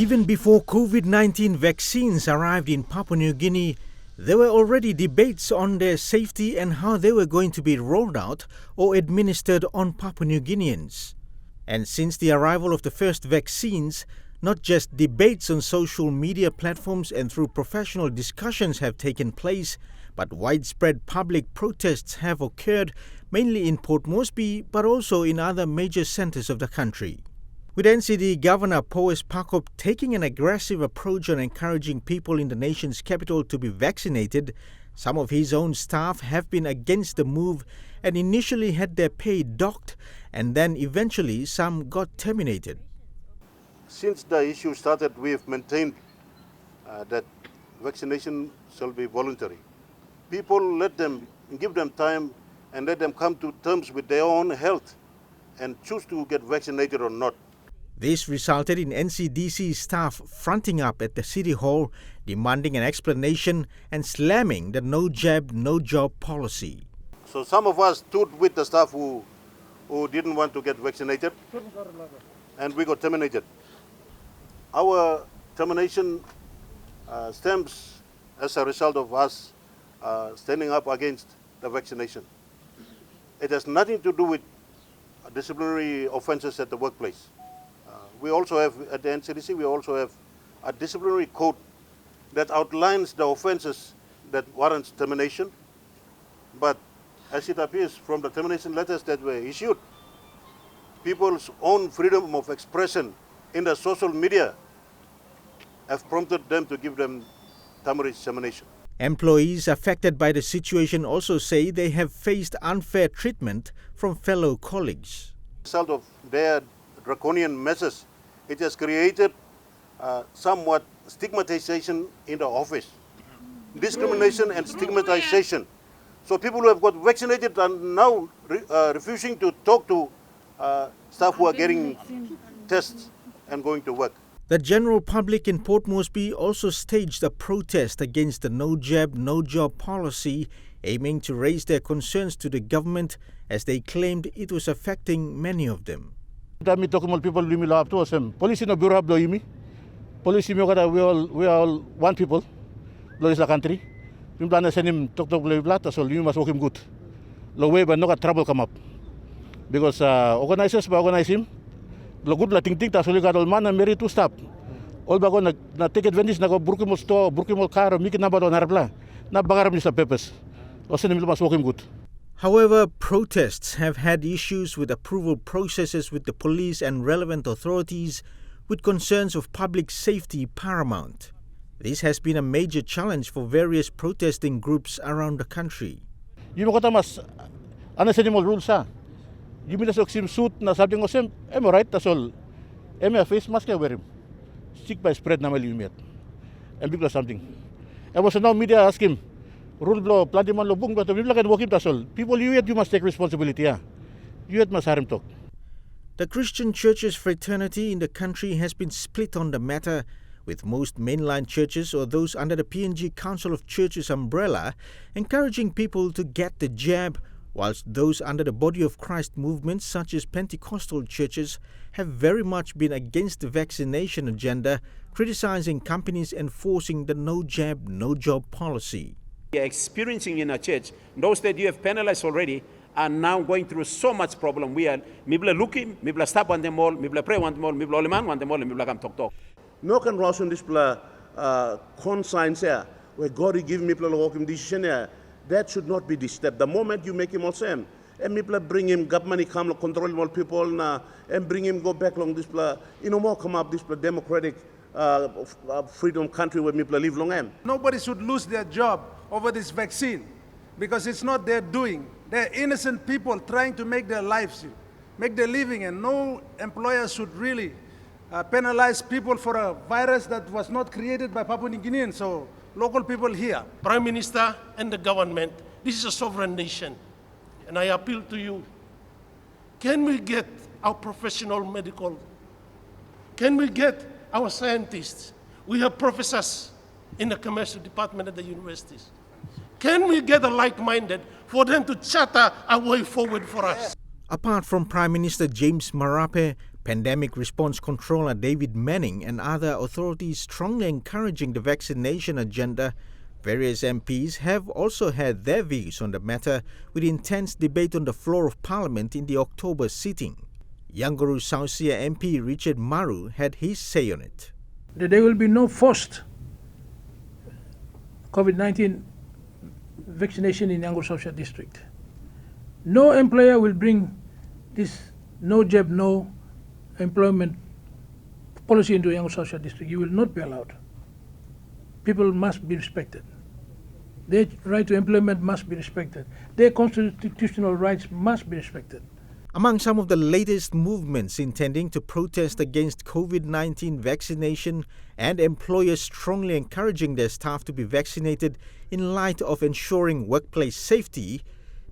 Even before COVID-19 vaccines arrived in Papua New Guinea, there were already debates on their safety and how they were going to be rolled out or administered on Papua New Guineans. And since the arrival of the first vaccines, not just debates on social media platforms and through professional discussions have taken place, but widespread public protests have occurred, mainly in Port Moresby, but also in other major centres of the country. With NCD Governor Powes Pakop taking an aggressive approach on encouraging people in the nation's capital to be vaccinated, some of his own staff have been against the move and initially had their pay docked, and then eventually some got terminated. Since the issue started, we have maintained that vaccination shall be voluntary. People give them time and let them come to terms with their own health and choose to get vaccinated or not. This resulted in NCDC staff fronting up at the City Hall, demanding an explanation and slamming the no jab, no job policy. So some of us stood with the staff who didn't want to get vaccinated, and we got terminated. Our termination stems as a result of us standing up against the vaccination. It has nothing to do with disciplinary offences at the workplace. We also have, at the NCDC, we also have a disciplinary code that outlines the offences that warrants termination. But as it appears from the termination letters that were issued, people's own freedom of expression in the social media have prompted them to give them termination. Employees affected by the situation also say they have faced unfair treatment from fellow colleagues. As a result of their draconian measures, it has created somewhat stigmatization in the office. Discrimination and stigmatization. So people who have got vaccinated are now refusing to talk to staff who are getting tests and going to work. The general public in Port Moresby also staged a protest against the no jab, no job policy, aiming to raise their concerns to the government as they claimed it was affecting many of them. Dami tokumol people limi lo apto sem police no bureau abdo yimi police mi kada we all one people lo is la country mi plana senim tok le plata so limi mas work him good lo we but no got trouble come up because organizers ba organize him lo good la ting ta so li gadol man meri to stop all ba go na take advantage na go burkimo store burkimo car mi kina ba do narpla na bagar mi sa pepes o senim lo mas work him good. However, protests have had issues with approval processes with the police and relevant authorities, with concerns of public safety paramount. This has been a major challenge for various protesting groups around the country. You mo kata mas ana animal rules sa. You mi nasok sim suit na sabi ngo sem am right tasol. Am face mask ka wear him. Sick by spread na malimit. And because something. I was now media ask him rule blow, planti man lobong, but people can walk him tasol. People, you must take responsibility. You must harm talk. The Christian churches fraternity in the country has been split on the matter, with most mainline churches or those under the PNG Council of Churches umbrella encouraging people to get the jab, whilst those under the Body of Christ movements such as Pentecostal churches have very much been against the vaccination agenda, criticizing companies enforcing the no jab, no job policy. We are experiencing in our church, those that you have penalized already are now going through so much problem. We are mibla looking, mibla stop on them all, mibla pray on them all, mibla oleman on them all, and mibla come talk. No can rush on this conscience here, where God will give people a walking decision here. That should not be this step. The moment you make him all same, and people bring him government come control all people now, and bring him go back along this more come up this democratic freedom country where people live long end. Nobody should lose their job over this vaccine because it's not their doing. They're innocent people trying to make their lives, make their living, and no employer should really penalize people for a virus that was not created by Papua New Guineans, so local people here. Prime Minister and the government, this is a sovereign nation, and I appeal to you, can we get our professional medical, can we get our scientists, we have professors in the commercial department at the universities. Can we get a like-minded for them to charter a way forward for us? Apart from Prime Minister James Marape, Pandemic Response Controller David Manning and other authorities strongly encouraging the vaccination agenda, various MPs have also had their views on the matter with intense debate on the floor of Parliament in the October sitting. Yangaru Sausia MP Richard Maru had his say on it. There will be no forced COVID-19 vaccination in Yangaru Sausia district. No employer will bring this no jab, no employment policy into Yangaru Sausia district. You will not be allowed. People must be respected. Their right to employment must be respected. Their constitutional rights must be respected. Among some of the latest movements intending to protest against COVID-19 vaccination and employers strongly encouraging their staff to be vaccinated in light of ensuring workplace safety,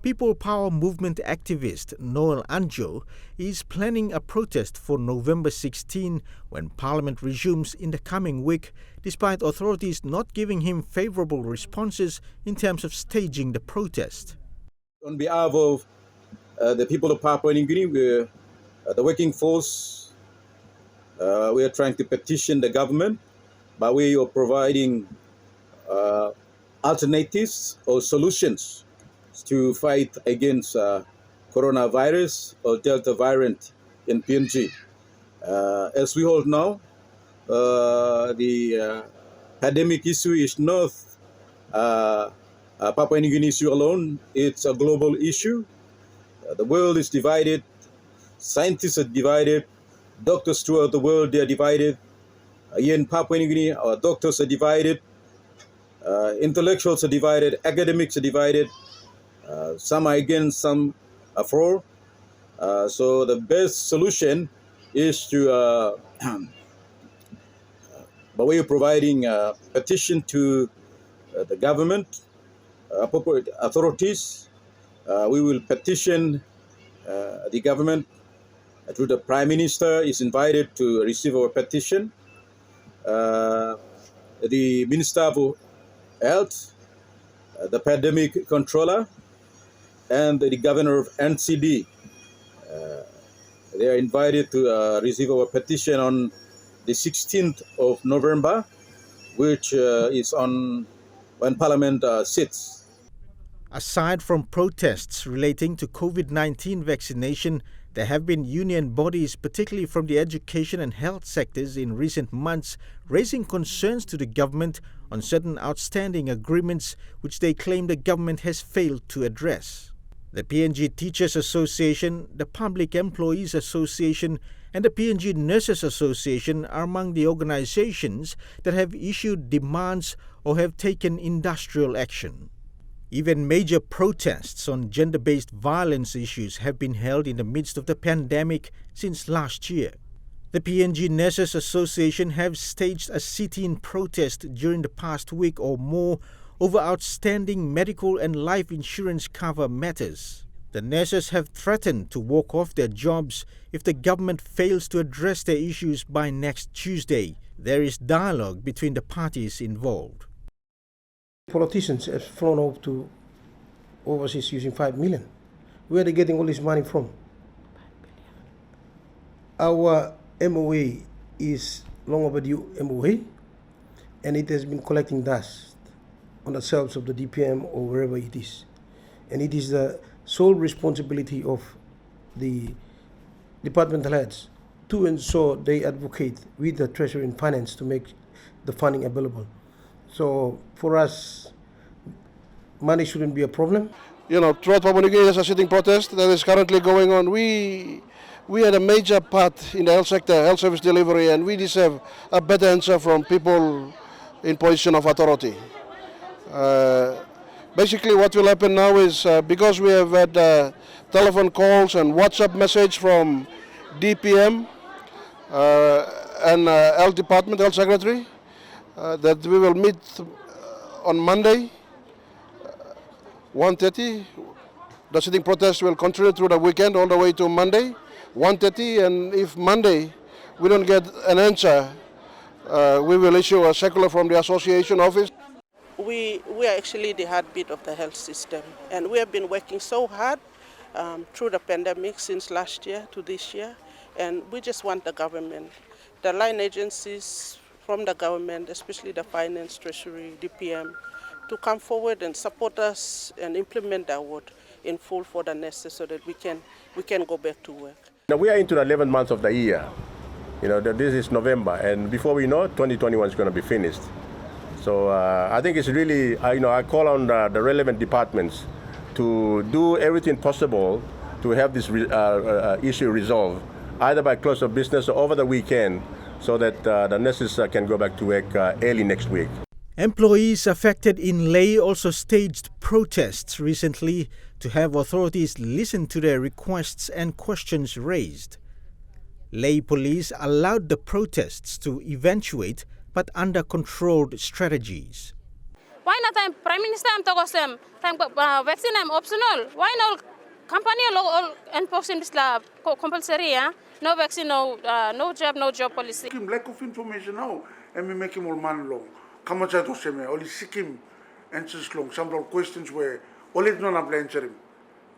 People Power Movement activist Noel Anjo is planning a protest for November 16 when Parliament resumes in the coming week, despite authorities not giving him favourable responses in terms of staging the protest. On behalf of the people of Papua New Guinea, we're the working force. We are trying to petition the government by way of providing alternatives or solutions to fight against coronavirus or Delta variant in PNG. As we all know, the pandemic issue is not Papua New Guinea issue alone. It's a global issue. The world is divided. Scientists are divided. Doctors throughout the world, they are divided. Here in Papua New Guinea, our doctors are divided. Intellectuals are divided. Academics are divided. Some are against, some are for. So the best solution is to, by way of providing a petition to the government, appropriate authorities, we will petition the government through the Prime Minister is invited to receive our petition. The Minister of Health, the Pandemic Controller, and the Governor of NCD. They are invited to receive our petition on the 16th of November, which is on when Parliament sits. Aside from protests relating to COVID-19 vaccination, there have been union bodies, particularly from the education and health sectors in recent months, raising concerns to the government on certain outstanding agreements which they claim the government has failed to address. The PNG Teachers Association, the Public Employees Association and the PNG Nurses Association are among the organizations that have issued demands or have taken industrial action. Even major protests on gender-based violence issues have been held in the midst of the pandemic since last year. The PNG Nurses Association have staged a sit-in protest during the past week or more over outstanding medical and life insurance cover matters. The nurses have threatened to walk off their jobs if the government fails to address their issues by next Tuesday. There is dialogue between the parties involved. Politicians have flown off to overseas using 5 million. Where are they getting all this money from? Our MOA is long overdue MOA, and it has been collecting dust on the shelves of the DPM or wherever it is. And it is the sole responsibility of the departmental heads to ensure they advocate with the Treasury and Finance to make the funding available. So for us, money shouldn't be a problem. You know, throughout Papua New Guinea, there's a sitting protest that is currently going on. We had a major part in the health sector, health service delivery, and we deserve a better answer from people in position of authority. Basically, what will happen now is because we have had telephone calls and WhatsApp message from DPM and Health Department, Health Secretary, that we will meet on Monday, 1:30. The sitting protest will continue through the weekend all the way to Monday, 1:30. And if Monday we don't get an answer, we will issue a circular from the association office. We are actually the heartbeat of the health system, and we have been working so hard through the pandemic since last year to this year, And we just want the government, the line agencies from the government, especially the finance, treasury, DPM, to come forward and support us and implement that word in full for the nurses so that we can go back to work. Now we are into the 11th month of the year. This is November, and before we know it, 2021 is going to be finished. So I think it's really, I call on the relevant departments to do everything possible to have this issue resolved, either by close of business or over the weekend, so that the nurses can go back to work early next week. Employees affected in Lae also staged protests recently to have authorities listen to their requests and questions raised. Lae police allowed the protests to eventuate, but under controlled strategies. Why not Prime Minister vaccine optional? Why not company all enforcing this compulsory? No vaccine, no job policy. Lack of information now, and we make him all man long. Come on, only seek him answers long. Some questions where all it non answer him.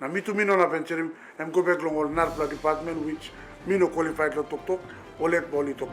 Now me to me non answer him, and go back long all NARPLA department which me no qualified to talk, all it boli talk.